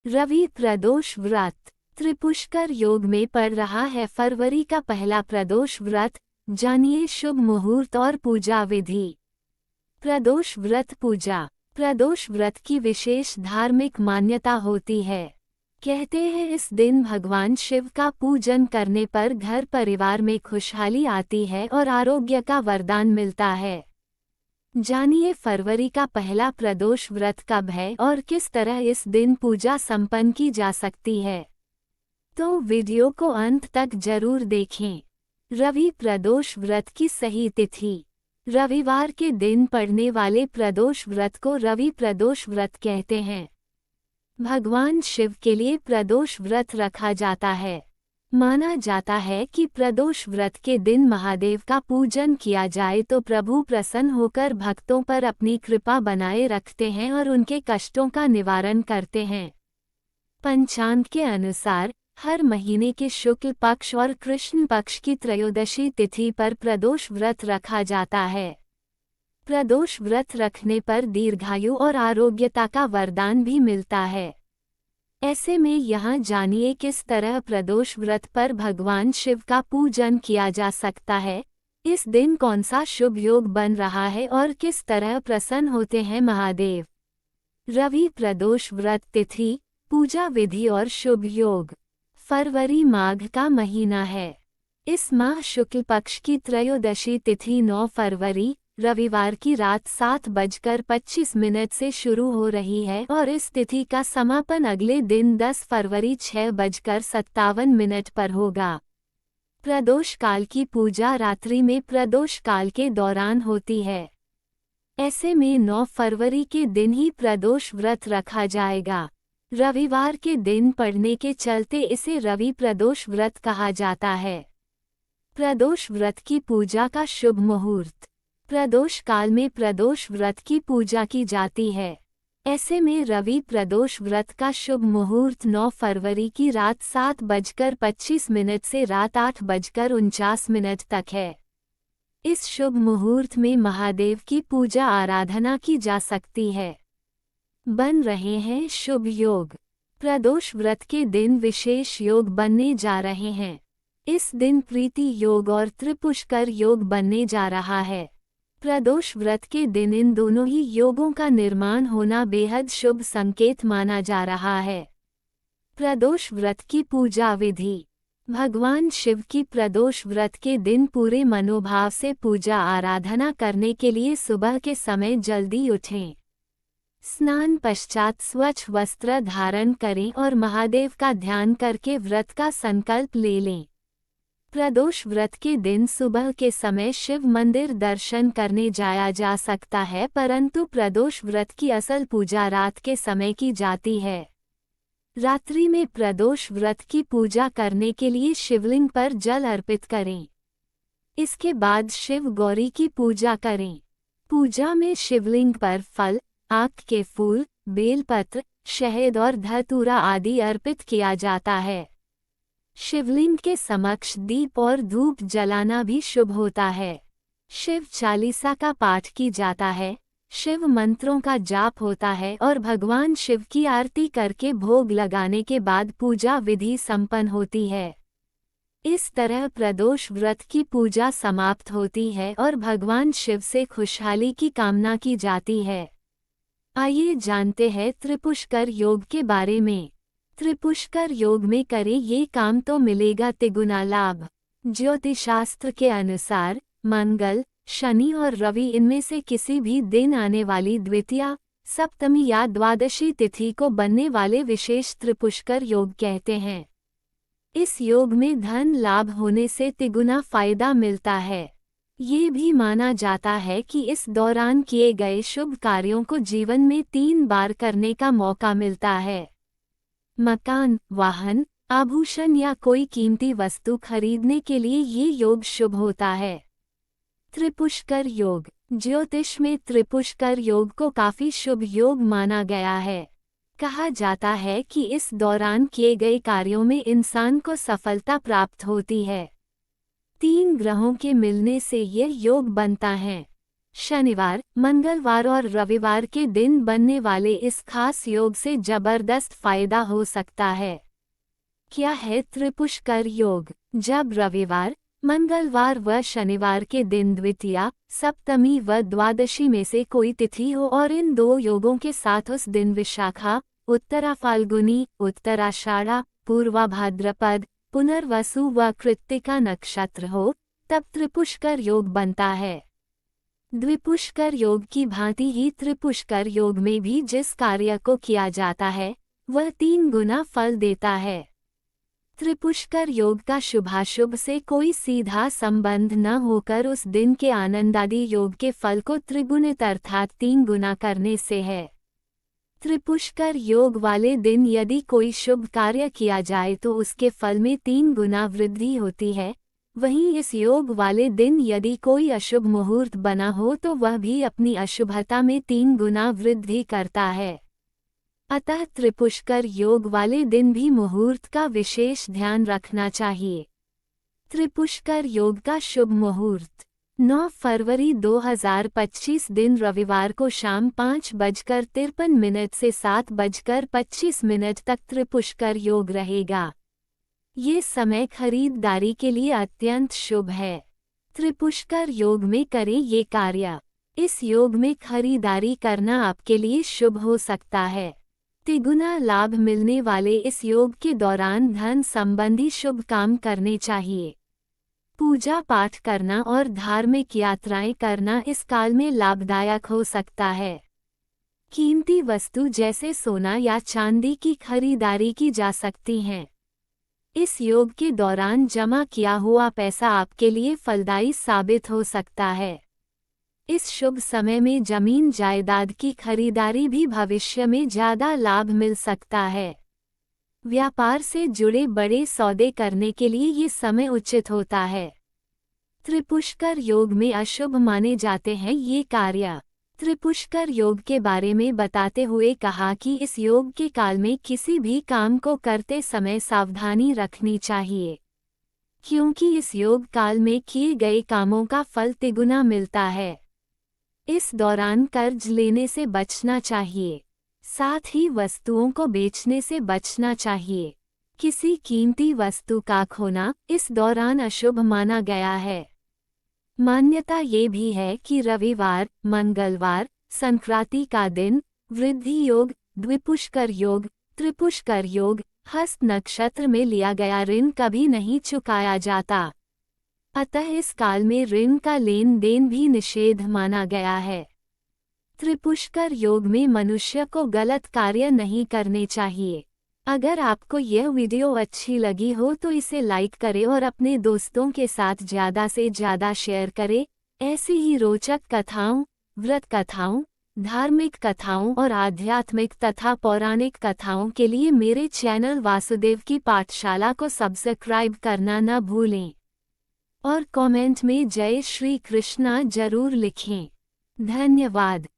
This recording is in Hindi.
रवि प्रदोष व्रत। त्रिपुष्कर योग में पड़ रहा है फरवरी का पहला प्रदोष व्रत। जानिए शुभ मुहूर्त और पूजा विधि। प्रदोष व्रत पूजा। प्रदोष व्रत की विशेष धार्मिक मान्यता होती है। कहते हैं इस दिन भगवान शिव का पूजन करने पर घर परिवार में खुशहाली आती है और आरोग्य का वरदान मिलता है। जानिए फरवरी का पहला प्रदोष व्रत कब है और किस तरह इस दिन पूजा संपन्न की जा सकती है। तो वीडियो को अंत तक जरूर देखें। रवि प्रदोष व्रत की सही तिथि। रविवार के दिन पड़ने वाले प्रदोष व्रत को रवि प्रदोष व्रत कहते हैं। भगवान शिव के लिए प्रदोष व्रत रखा जाता है। माना जाता है कि प्रदोष व्रत के दिन महादेव का पूजन किया जाए तो प्रभु प्रसन्न होकर भक्तों पर अपनी कृपा बनाए रखते हैं और उनके कष्टों का निवारण करते हैं। पंचांग के अनुसार हर महीने के शुक्ल पक्ष और कृष्ण पक्ष की त्रयोदशी तिथि पर प्रदोष व्रत रखा जाता है। प्रदोष व्रत रखने पर दीर्घायु और आरोग्यता का वरदान भी मिलता है। ऐसे में यहाँ जानिए किस तरह प्रदोष व्रत पर भगवान शिव का पूजन किया जा सकता है। इस दिन कौन सा शुभ योग बन रहा है और किस तरह प्रसन्न होते हैं महादेव। रवि प्रदोष व्रत तिथि, पूजा विधि और शुभ योग। फरवरी माघ का महीना है। इस माह शुक्ल पक्ष की त्रयोदशी तिथि 9 फरवरी रविवार की रात 7:25 से शुरू हो रही है और इस तिथि का समापन अगले दिन 10 फरवरी 6:57 पर होगा। प्रदोष काल की पूजा रात्रि में प्रदोष काल के दौरान होती है। ऐसे में 9 फरवरी के दिन ही प्रदोष व्रत रखा जाएगा। रविवार के दिन पड़ने के चलते इसे रवि प्रदोष व्रत कहा जाता है। प्रदोष व्रत की पूजा का शुभ मुहूर्त। प्रदोष काल में प्रदोष व्रत की पूजा की जाती है। ऐसे में रवि प्रदोष व्रत का शुभ मुहूर्त 9 फरवरी की रात 7:25 से रात 8:49 तक है। इस शुभ मुहूर्त में महादेव की पूजा आराधना की जा सकती है। बन रहे हैं शुभ योग। प्रदोष व्रत के दिन विशेष योग बनने जा रहे हैं। इस दिन प्रीति योग और त्रिपुष्कर योग बनने जा रहा है। प्रदोष व्रत के दिन इन दोनों ही योगों का निर्माण होना बेहद शुभ संकेत माना जा रहा है। प्रदोष व्रत की पूजा विधि। भगवान शिव की प्रदोष व्रत के दिन पूरे मनोभाव से पूजा आराधना करने के लिए सुबह के समय जल्दी उठें। स्नान पश्चात स्वच्छ वस्त्र धारण करें और महादेव का ध्यान करके व्रत का संकल्प ले लें। प्रदोष व्रत के दिन सुबह के समय शिव मंदिर दर्शन करने जाया जा सकता है, परंतु प्रदोष व्रत की असल पूजा रात के समय की जाती है। रात्रि में प्रदोष व्रत की पूजा करने के लिए शिवलिंग पर जल अर्पित करें। इसके बाद शिव गौरी की पूजा करें। पूजा में शिवलिंग पर फल, आक के फूल, बेलपत्र, शहद और धतूरा आदि अर्पित किया जाता है। शिवलिंग के समक्ष दीप और धूप जलाना भी शुभ होता है। शिव चालीसा का पाठ की जाता है, शिव मंत्रों का जाप होता है और भगवान शिव की आरती करके भोग लगाने के बाद पूजा विधि संपन्न होती है। इस तरह प्रदोष व्रत की पूजा समाप्त होती है और भगवान शिव से खुशहाली की कामना की जाती है। आइए जानते हैं त्रिपुष्कर योग के बारे में। त्रिपुष्कर योग में करें ये काम तो मिलेगा तिगुना लाभ। ज्योतिषशास्त्र के अनुसार मंगल, शनि और रवि इनमें से किसी भी दिन आने वाली द्वितीया, सप्तमी या द्वादशी तिथि को बनने वाले विशेष त्रिपुष्कर योग कहते हैं। इस योग में धन लाभ होने से तिगुना फायदा मिलता है। ये भी माना जाता है कि इस दौरान किए गए शुभ कार्यों को जीवन में 3 बार करने का मौका मिलता है। मकान, वाहन, आभूषण या कोई कीमती वस्तु खरीदने के लिए ये योग शुभ होता है। त्रिपुष्कर योग। ज्योतिष में त्रिपुष्कर योग को काफी शुभ योग माना गया है। कहा जाता है कि इस दौरान किए गए कार्यों में इंसान को सफलता प्राप्त होती है। 3 ग्रहों के मिलने से यह योग बनता है। शनिवार, मंगलवार और रविवार के दिन बनने वाले इस खास योग से जबरदस्त फायदा हो सकता है। क्या है त्रिपुष्कर योग? जब रविवार, मंगलवार व शनिवार के दिन द्वितीया, सप्तमी व द्वादशी में से कोई तिथि हो और इन दो योगों के साथ उस दिन विशाखा, उत्तरा फाल्गुनी, उत्तराषाढ़ा, पूर्वा भाद्रपद, पुनर्वसु व कृत्तिका नक्षत्र हो, तब त्रिपुष्कर योग बनता है। द्विपुष्कर योग की भांति ही त्रिपुष्कर योग में भी जिस कार्य को किया जाता है वह 3 गुना फल देता है। त्रिपुष्कर योग का शुभाशुभ से कोई सीधा संबंध न होकर उस दिन के आनंदादि योग के फल को त्रिगुणित अर्थात 3 गुना करने से है। त्रिपुष्कर योग वाले दिन यदि कोई शुभ कार्य किया जाए तो उसके फल में 3 गुना वृद्धि होती है। वहीं इस योग वाले दिन यदि कोई अशुभ मुहूर्त बना हो तो वह भी अपनी अशुभता में 3 गुना वृद्धि करता है। अतः त्रिपुष्कर योग वाले दिन भी मुहूर्त का विशेष ध्यान रखना चाहिए। त्रिपुष्कर योग का शुभ मुहूर्त 9 फरवरी 2025 दिन रविवार को शाम 5:53 से 7:25 तक त्रिपुष्कर योग रहेगा। ये समय खरीदारी के लिए अत्यंत शुभ है। त्रिपुष्कर योग में करें ये कार्य। इस योग में खरीदारी करना आपके लिए शुभ हो सकता है। तिगुना लाभ मिलने वाले इस योग के दौरान धन संबंधी शुभ काम करने चाहिए। पूजा पाठ करना और धार्मिक यात्राएं करना इस काल में लाभदायक हो सकता है। कीमती वस्तु जैसे सोना या चांदी की खरीदारी की जा सकती है। इस योग के दौरान जमा किया हुआ पैसा आपके लिए फलदायी साबित हो सकता है। इस शुभ समय में जमीन जायदाद की खरीदारी भी भविष्य में ज्यादा लाभ मिल सकता है। व्यापार से जुड़े बड़े सौदे करने के लिए ये समय उचित होता है। त्रिपुष्कर योग में अशुभ माने जाते हैं ये कार्य। त्रिपुष्कर योग के बारे में बताते हुए कहा कि इस योग के काल में किसी भी काम को करते समय सावधानी रखनी चाहिए, क्योंकि इस योग काल में किए गए कामों का फल तिगुना मिलता है। इस दौरान कर्ज लेने से बचना चाहिए, साथ ही वस्तुओं को बेचने से बचना चाहिए। किसी कीमती वस्तु का खोना इस दौरान अशुभ माना गया है। मान्यता ये भी है कि रविवार, मंगलवार, संक्रांति का दिन, वृद्धि योग, द्विपुष्कर योग, त्रिपुष्कर योग, हस्त नक्षत्र में लिया गया ऋण कभी नहीं चुकाया जाता। अतः इस काल में ऋण का लेन देन भी निषेध माना गया है। त्रिपुष्कर योग में मनुष्य को गलत कार्य नहीं करने चाहिए। अगर आपको यह वीडियो अच्छी लगी हो तो इसे लाइक करें और अपने दोस्तों के साथ ज़्यादा से ज़्यादा शेयर करें। ऐसी ही रोचक कथाओं, व्रत कथाओं, धार्मिक कथाओं और आध्यात्मिक तथा पौराणिक कथाओं के लिए मेरे चैनल वासुदेव की पाठशाला को सब्सक्राइब करना न भूलें और कमेंट में जय श्री कृष्णा जरूर लिखें। धन्यवाद।